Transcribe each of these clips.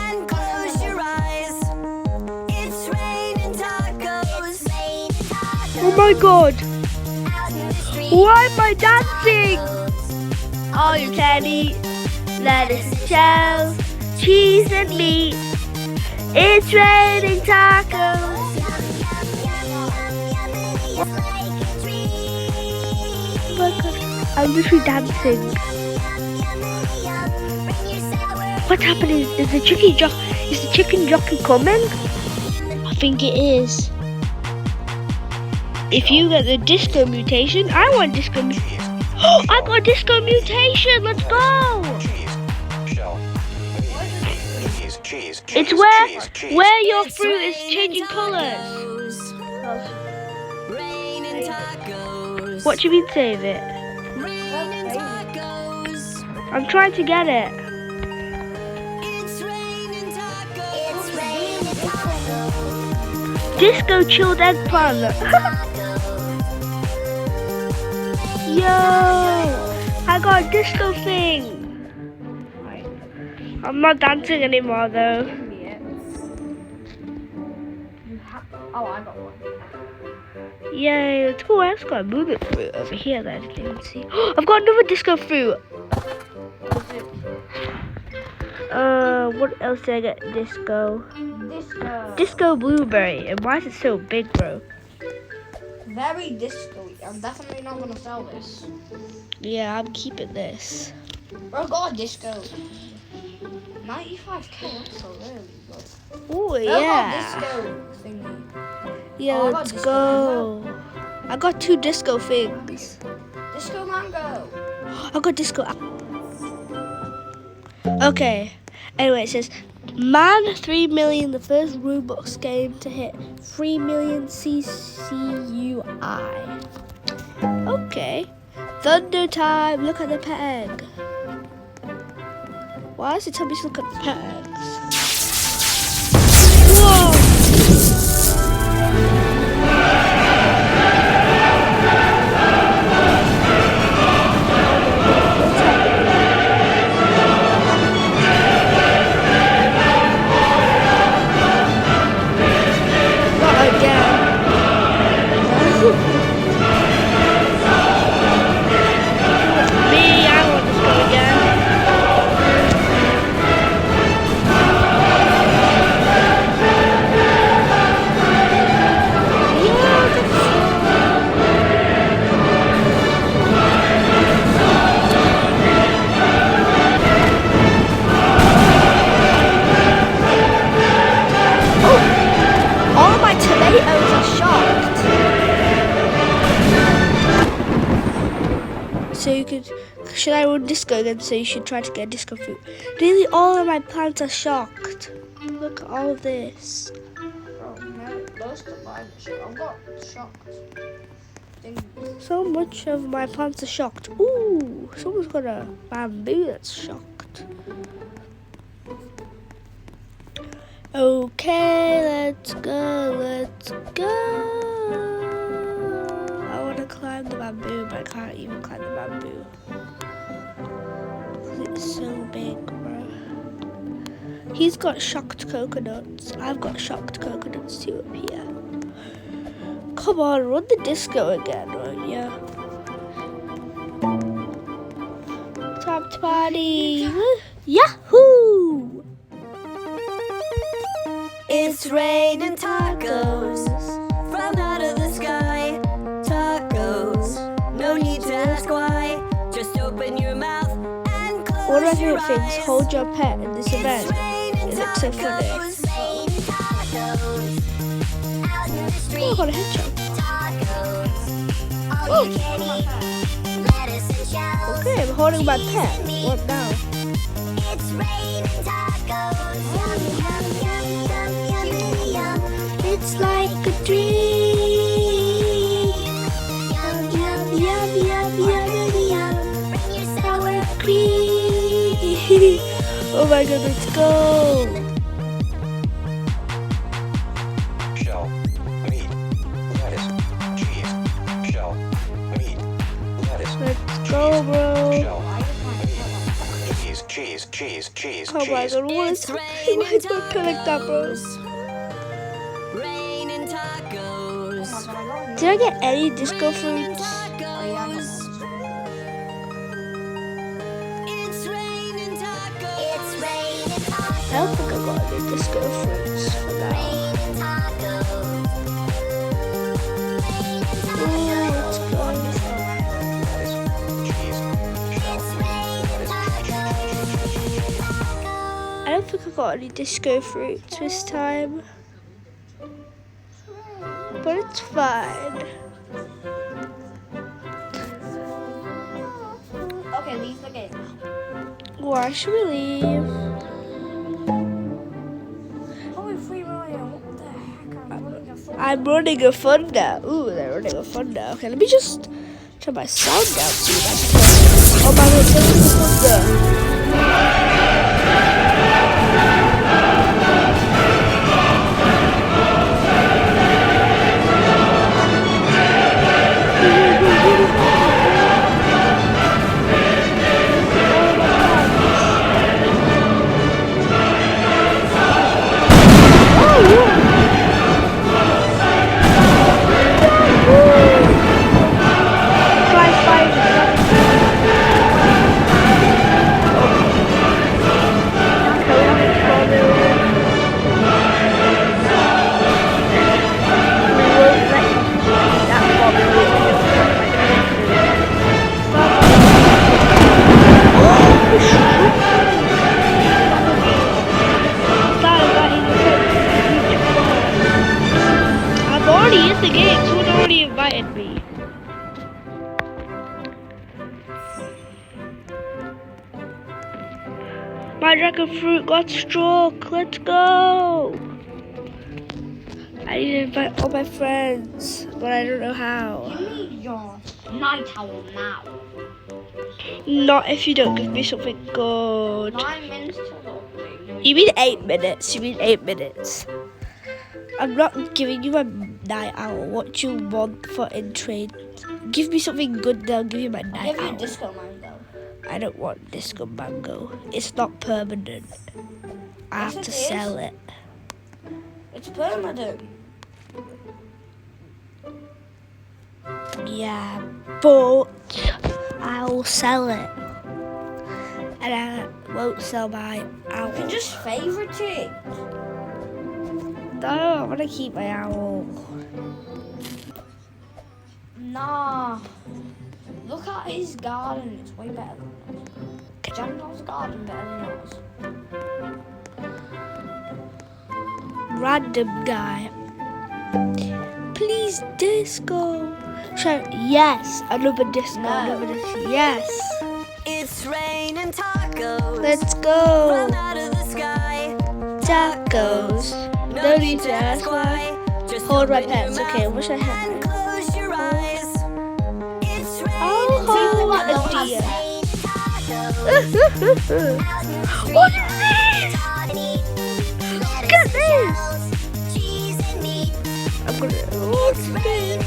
and close your eyes. It's raining tacos. Oh my god! Out in the street. Why am I dancing? All you can eat, lettuce and shells, cheese and meat. It's raining tacos. Oh my god, I'm literally dancing. What's happening? Is the chicken jockey coming? I think it is. If you get the disco mutation, I want disco mutation. Oh, I got disco mutation. Let's go. It's where your fruit is changing colors. Raining tacos. What do you mean save it? Raining tacos. I'm trying to get it. It's raining tacos. It's raining tacos. Disco chilled eggplant. Yo, I got a disco thing. I'm not dancing anymore though. Oh, I got one. Yay, let's go. I just got a movement fruit over here that I didn't even see. I've got another disco fruit. What else did I get? Disco. Disco blueberry. And why is it so big, bro? Very disco. I'm definitely not gonna sell this. Yeah, I'm keeping this. Bro, got a disco. 95k, that's so early, but. Oh Got yeah. disco thingy. Yeah, Oh, I got let's disco go. I got 2 disco things. Disco mango. I got disco. Okay. Anyway, it says man 3 million, the first Roblox game to hit 3 million CCUI. Okay. Thunder time. Look at the pet egg. Why does it tell me to look at the pet eggs? Whoa! So you could, should I run disco again? So you should try to get disco fruit. Nearly all of my plants are shocked. Look at all of this. Bro, no, those to buy the shit. I've got shocked. So much of my plants are shocked. Ooh, someone's got a bamboo that's shocked. Okay, let's go, let's go. I want to climb the bamboo, but I can't even climb the bamboo. It's so big, bro. He's got shocked coconuts. I've got shocked coconuts too up here. Come on, run the disco again, won't ya? Time to party! Yahoo! It's raining tacos from out of the sky. Tacos, no need to ask why. Just open your mouth and close One of my your favorite things, eyes. hold your pet in this event. It's raining It looks so funny. tacos. Raining tacos. Out in the Oh, I street. got a hedgehog. Tacos. All you can eat. Lettuce and shells. Okay, I'm holding my cheese pet. and meat. What now? It's raining tacos. Yum, yum, yum, yum, yum, yum. It's like a dream. Yum, Yum, yum, yum, yum, yum. bring your Sour sour cream. Oh my god, let's go. Shell, meat, lettuce, cheese. Shell, meat, lettuce, Let's go, bro. shell, meat, cheese, cheese, cheese, cheese, Oh my cheese. god, what is It's happening? Why raining is my pen like that, bro? tacos. Raining tacos. Oh my god, I Did I get any disco Raining fruits? tacos. It's raining tacos. It's raining tacos. I don't think I got any disco fruits for now. Ooh, let's go. That is cheese, shell. I don't think I got any disco fruits this time. But it's fine. Okay, leave the game. Why should we leave? Holy free Ryan, what the heck? I'm running a phone. I'm running a thunder. Ooh, they're running a thunder. Okay, let me just turn my sound down so you guys can. Oh my god, they're running a thunder. I'm already in the game. Someone already invited me. My dragon fruit got struck. Let's go. I need to invite all my friends, but I don't know how. Give me your night owl now. Not if you don't give me something good. 9 minutes till opening. You mean 8 minutes? You mean 8 minutes? I'm not giving you my night owl. What do you want for in trade? Give me something good, then I'll give you my I'll night give you owl. a disco mango. I don't want disco mango. It's not permanent. I Yes, have to it is. sell it. It's permanent. Yeah, but I'll sell it. And I won't sell my owl. You can just favorite it. No, I want to keep my owl. Nah. Look at his garden. It's way better than yours. Daniel's garden better than yours. Random guy. Please, disco. Yes, another disco. No. Another disco. Yes. It's raining tacos. Let's go. From out of the sky. Tacos. No need to ask why. Just Hold my open your pets. Okay, I mouth wish I had. and close your eyes. It's I'll raining hold tacos. a deer. Tacos. What is this? Look at this. Cheese and meat. I'm gonna. What's this?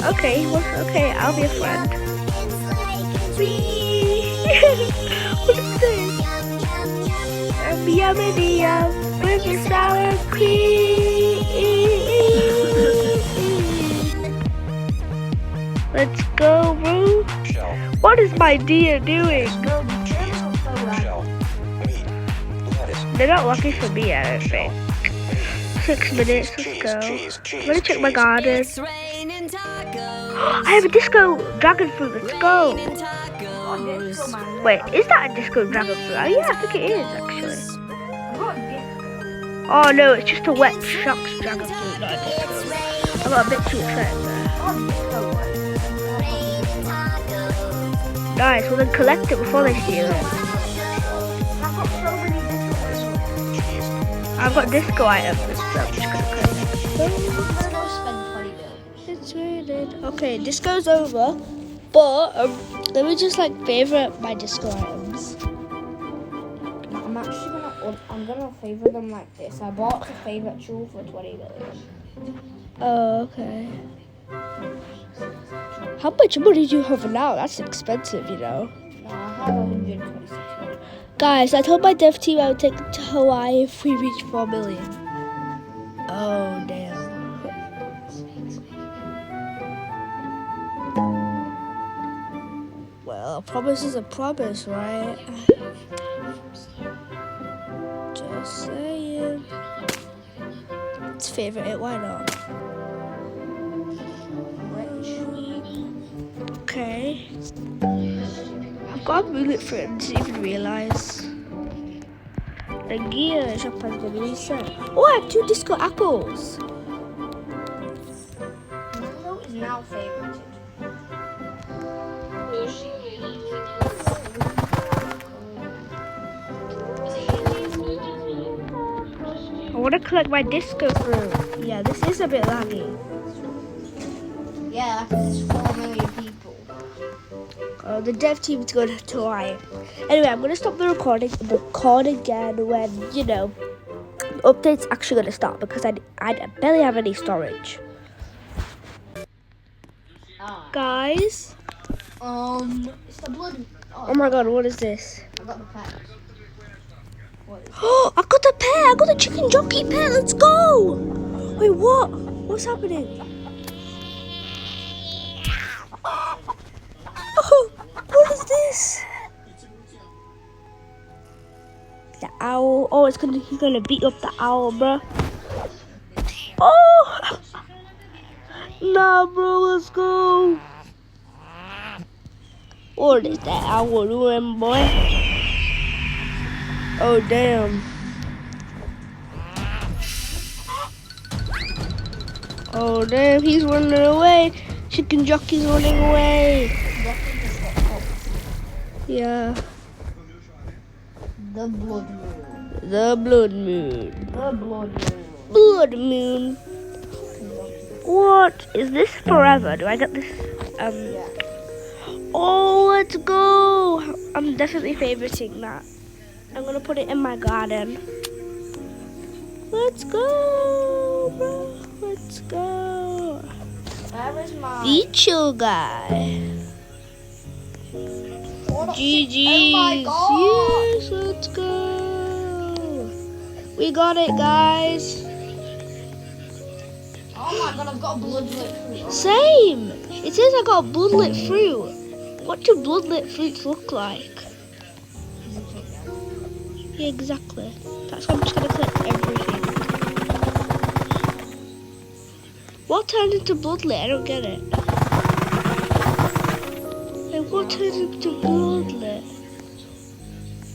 Okay, okay, I'll be a friend. What is this? Yummy yum with your sour cream. Let's go, bro. Shell, What is my deer doing? cheese, shell, meat, lettuce, They're not lucky for me, I don't shell, think. 6 minutes, let's cheese, go. cheese, cheese, Let me check my cheese. garden. It's raining tacos. I have a disco dragon fruit, let's go. Raining tacos. Wait, is that a disco dragon fruit? Oh yeah, I think it is actually. What disco? Oh no, it's just a wet shocks dragon fruit, not a disco. I got a bit too excited there. What disco? Nice, well then collect it before they steal it. I've got so many disco. I've got disco items, so I'm just gonna collect it. I'm gonna go spend 20 bills. It's raining. Okay, disco's over, but let me just like favorite my disco items. I'm gonna favor them like this. I bought the favorite tool for 20 billion. Oh, okay. How much money do you have now? That's expensive, you know. No, I have 126 million. Guys, I told my dev team I would take them to Hawaii if we reach 4 million. Oh, damn. Well, a promise is a promise, right? Just saying. Let's favorite it, why not? Okay. I've got a bullet for it, I didn't even realise. The gear shop has been reset. Oh, I have 2 disco apples. Mango is now favorited. I want to collect my disco fruit. Yeah, this is a bit laggy. Yeah, there's 4 million people. The dev team's going to Hawaii. Anyway, I'm going to stop the recording and record again when, you know, the update's actually going to start because I barely have any storage. Guys. It's the blood. Oh my god, what is this? I got the pet. What is it? Oh, I got the pet. I got the chicken jockey pet. Let's go. Wait, what? What's happening? Oh, what is this? The owl. Oh, he's gonna beat up the owl, bro. Oh, nah, bro. Let's go. What is that owl doing, boy? Oh, damn. Oh, damn. He's running away. Chicken jockey's running away. Yeah. The blood moon. The blood moon. The blood moon. Blood moon. What? Is this forever? Do I get this? Yeah. Oh, let's go. I'm definitely favoriting that. I'm going to put it in my garden. Let's go, bro. Let's go. Where is my... The chill guy. GG's. Oh my god. Yes, let's go. We got it, guys. Oh my god, I've got a bloodlit fruit. Same. It says I got bloodlit fruit. What do bloodlit fruits look like? Yeah, exactly. That's why I'm just going to collect everything. What turns into bloodlit? I don't get it. Like, what turns into bloodlit?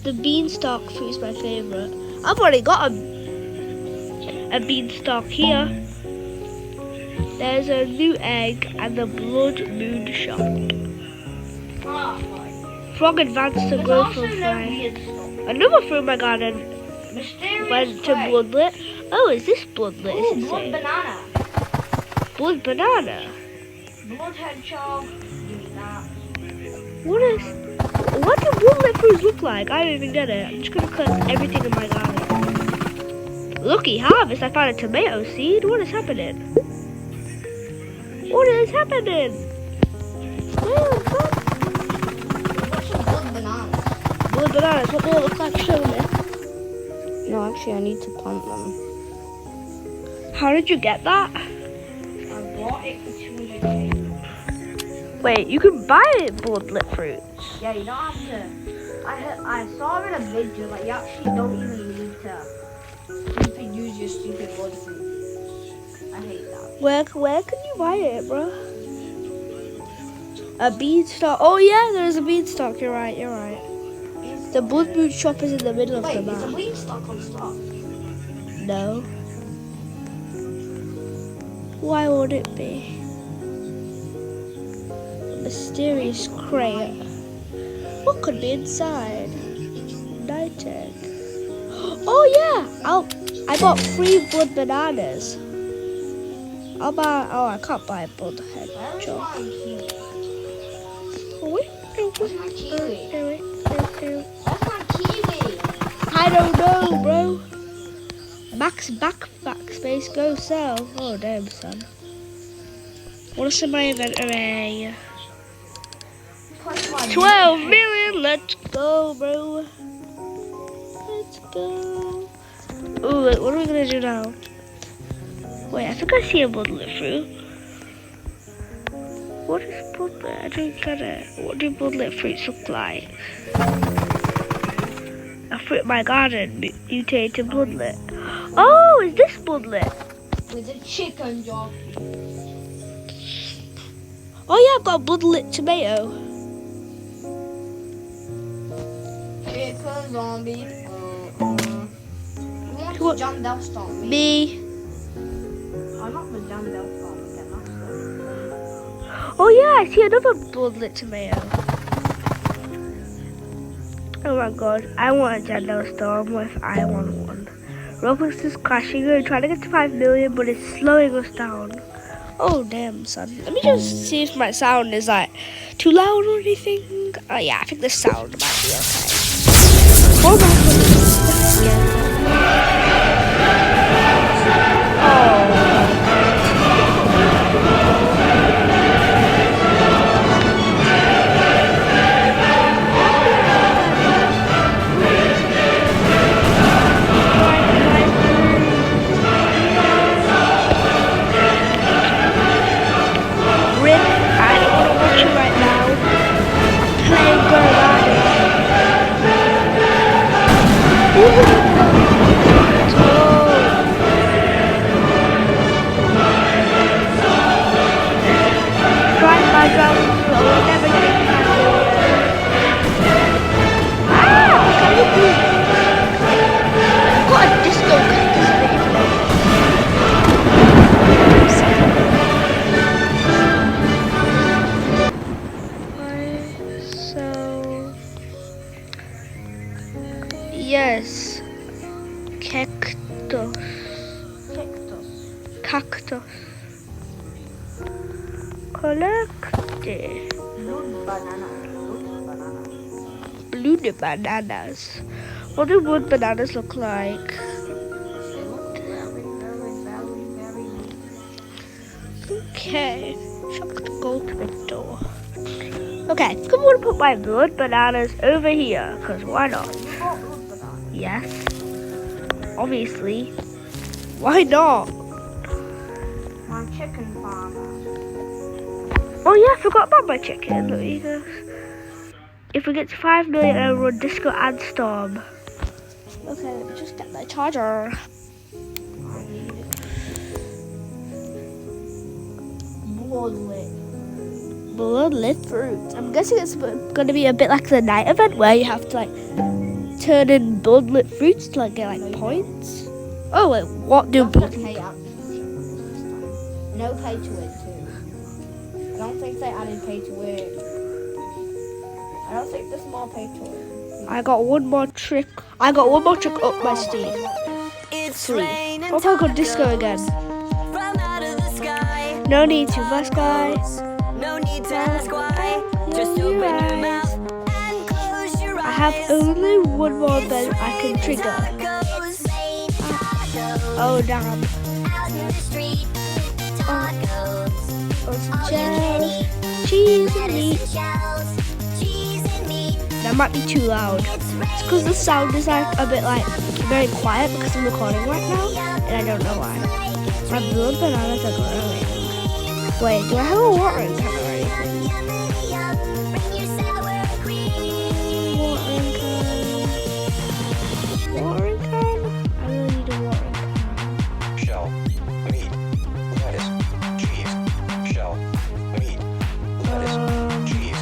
The beanstalk fruit is my favourite. I've already got a beanstalk here. There's a new egg and the blood moon shop. Frog advanced to grow from fly. Another fruit in my garden went to bloodlit. Oh, is this bloodlit? Ooh, Is it blood saying? banana. Blood banana. Blood hedgehog. Give me that. What do bloodlit fruits look like? I don't even get it. I'm just gonna collect everything in my garden. Lucky harvest! I found a tomato seed. What is happening? What is happening? Oh, God. What's some blood bananas? Blood bananas. What do they look like? Show me. No, actually, I need to plant them. How did you get that? I bought it for 200k. Wait, you can buy bloodlit fruits. Yeah, you don't have to. I saw in a video like you actually don't even need to. You can use your stupid blood fruit. I hate that. Where can you buy it, bro? A beanstalk. Oh yeah, there's a beanstalk. You're right. The blood moon shop is in the middle of Wait, the is a map. beanstalk on stock? No. Why would it be? Mysterious crate. What could be inside? Night egg. Oh yeah! I bought 3 blood bananas. I'll buy. Oh, I can't buy a blood Where's hedgehog. my kiwi? Wait. Where's my kiwi? Where's my kiwi? I don't know, bro. Backspace, go sell. Oh, damn, son. What's in my inventory? 12 million, let's go, bro. go. Oh, wait, what are we gonna do now? Wait, I think I see a bullet fruit. What is bullet? I don't get it. What do bullet fruits look like? A fruit in my garden mutated bloodlet. Oh, is this bloodlet? With a chicken jockey. Oh yeah, I've got a bloodlet tomato. Chicken zombie. Who What? wants John Delston? Me. I'm not the John Delston again. Oh yeah, I see another bloodlet tomato. Oh my god, I want a Jandel Storm if I want one. Roblox is crashing, we're trying to get to 5 million, but it's slowing us down. Oh damn, son. Let me just see if my sound is like too loud or anything. Oh yeah, I think the sound might be okay. Hold on. Yes, cactus. Cactus. Collect blue bananas. What do wood bananas look like? Okay, shop the gold door. Okay, I think I'm gonna put my wood bananas over here, cause why not? Yes, obviously. Why not? My chicken farmer. Oh yeah, I forgot about my chicken. Look, you go. If we get to 5 million, I'll run Disco and Storm. Okay, let me just get my charger. Bloodlit fruit. I'm guessing it's going to be a bit like the night event where you have to like turn in bloodlit fruits to like get like points. Oh wait, what do bloodlit? No pay to win too. I don't think they added pay to win. I don't think there's more pay to win. I got one more trick. I got one more trick up my sleeve. It's 3. raining Oh my god, disco again. from out of the sky. No need to fast guy. No need to ask why. Just open your mouth and close your eyes. I have only one more that I can trigger. Tacos, tacos, Oh damn. out in the street. Tacos, Oh, some all you can eat. cheese and meat. Lettuce and shells, cheese and meat. That might be too loud. It's It's because the sound is like a bit like very quiet because I'm recording right now and I don't know why. My blood bananas are growing. Wait, do I have a watering can or anything? Watering can. Watering can? I really need a watering can. Shell, meat, lettuce, cheese, shell, meat, lettuce, cheese,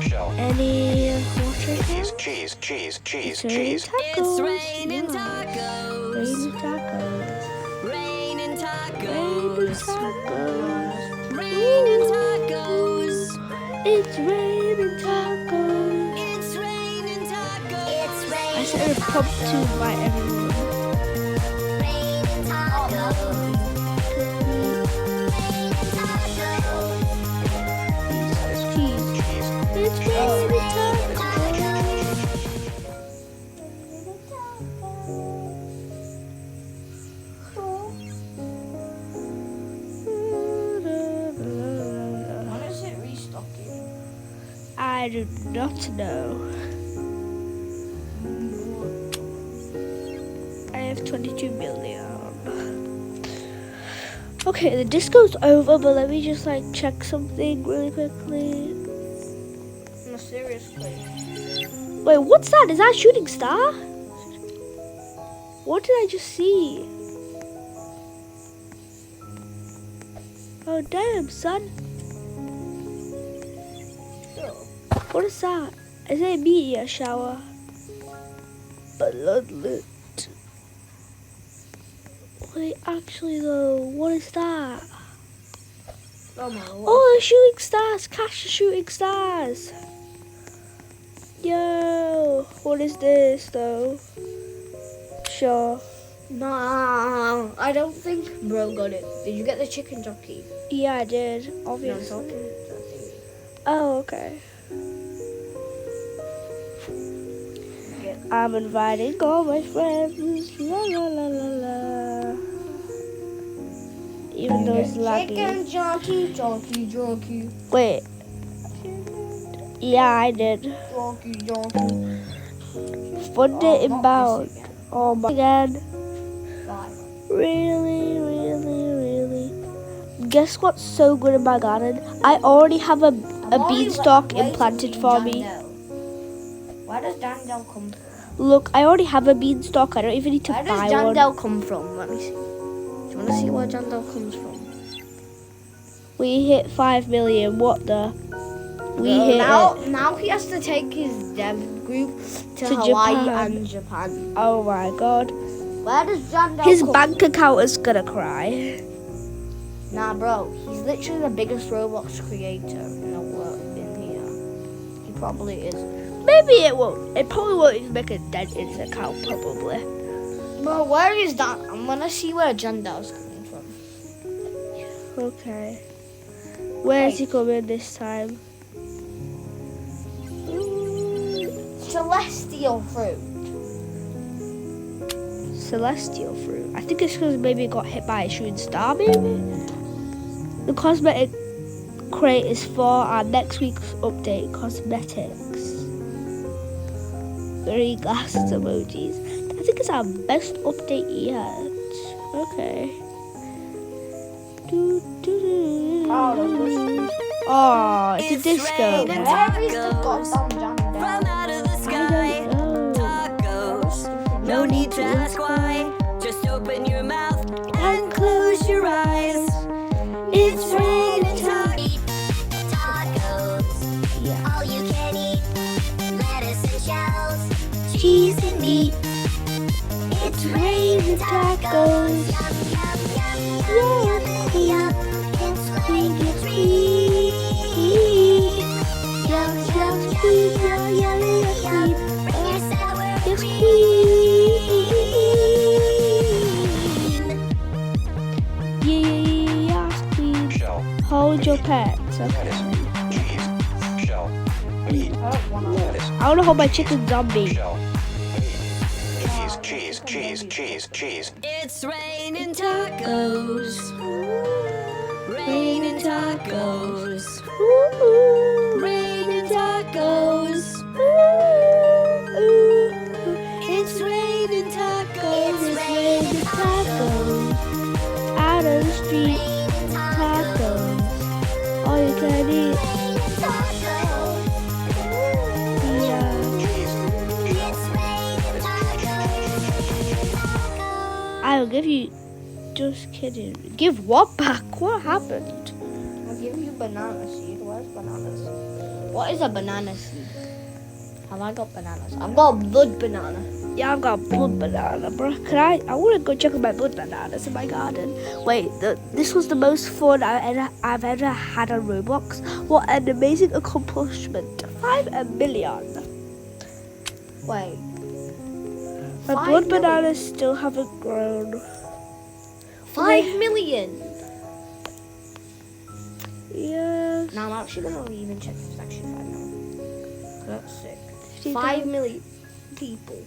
shell, Any watering can? cheese, cheese, cheese, It's cheese. It's tacos. raining Yeah. tacos. Raining tacos. Raining Raining tacos. tacos. Raining tacos. It's raining tacos. It's raining tacos. It's I set a prompt to invite everyone. raining tacos. Cheese. It's raining tacos. When is it restocking? I do not know. I have 22 million. Okay, the disco's over, but let me just like check something really quickly. No, seriously. Wait, what's that? Is that a shooting star? What did I just see? Oh damn, son. What is that? Is it a meteor shower? Bloodlet. Wait, actually though, what is that? Oh my lord. Oh, shooting stars! Catch the shooting stars! Yo, what is this though? Sure. No, I don't think bro got it. Did you get the chicken jockey? Yeah, I did. No, Obviously. I'm talking to the thingy. Oh, okay. Get I'm inviting all my friends. La la la la la. Even though it's laggy. chicken jockey, jockey, jockey, Wait. Yeah, I did. jockey, jockey. Fund it inbound. Oh my god. Bye. Really, really, really. Guess what's so good in my garden? I already have a beanstalk implanted for me. Where does Jandel come from? Look, I already have a beanstalk. I don't even need to Where buy does one. Jandel come from? Let me see. Do you want to see where Jandel comes from? We hit 5 million. What the? We Well, hit now, it. now he has to take his dev group to To Hawaii Japan. and Japan. Oh my god. Where does Jandel His come bank account is gonna cry. Nah, bro, he's literally the biggest Roblox creator in the world in here. He probably is. Maybe it won't. It probably won't even make a dent in his account, probably. Bro, where is that? I'm gonna see where Jandel's coming from. Okay. Where is he coming this time? Celestial fruit. Celestial fruit. I think it's because maybe it got hit by a shooting star, maybe? The cosmetic crate is for our next week's update, cosmetics. 3 glasses emojis. I think it's our best update yet. Okay. Oh, it's a disco. raining Where is the tacos goddamn from Jandel? out of the sky. Oh. Tacos, no need to ask why. Just open your mouth and close your eyes. It's raining tacos. Yeah. All you can eat, lettuce and shells, cheese and meat. It's raining tacos. Yum, yum, yum. It's raining sweet. Yum, yum, sweet, yum, yum, yum, sweet. Bring your sour cream. Yeah, queen. Shell. Hold your pets. Lettuce. Okay. Cheese. Shell. Meat. Lettuce. I want to hold my chicken zombie. Shell. Meat. Cheese. Cheese. Cheese. Cheese. It's raining tacos. Raining tacos. Raining tacos. It's raining tacos. It's raining tacos. Out of the street, tacos. All you can eat. Yeah. I'll give you. Just kidding. Give what back? What happened? I'll give you banana seed. Where's banana seed? What is a banana seed? Have I got bananas? I've got blood banana. Yeah, I've got blood banana, bro. I want to go check on my blood bananas in my garden. Wait, this was the most fun I've ever had on Roblox. What an amazing accomplishment. 5 million. Wait. My 5 blood million? bananas still haven't grown. 5 million. Yes. Now I'm actually gonna leave and check if it's actually 5 million. That's sick. 50,000. 5 million people.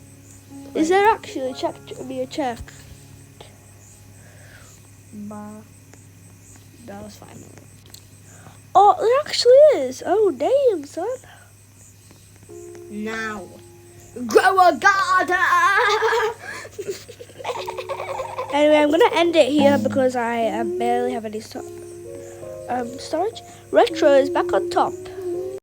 Is there actually? Check me a check. That was 5 million. Oh, there actually is. Oh, damn, son. Now, grow a garden Anyway, I'm gonna end it here because I barely have any storage. Retro is back on top.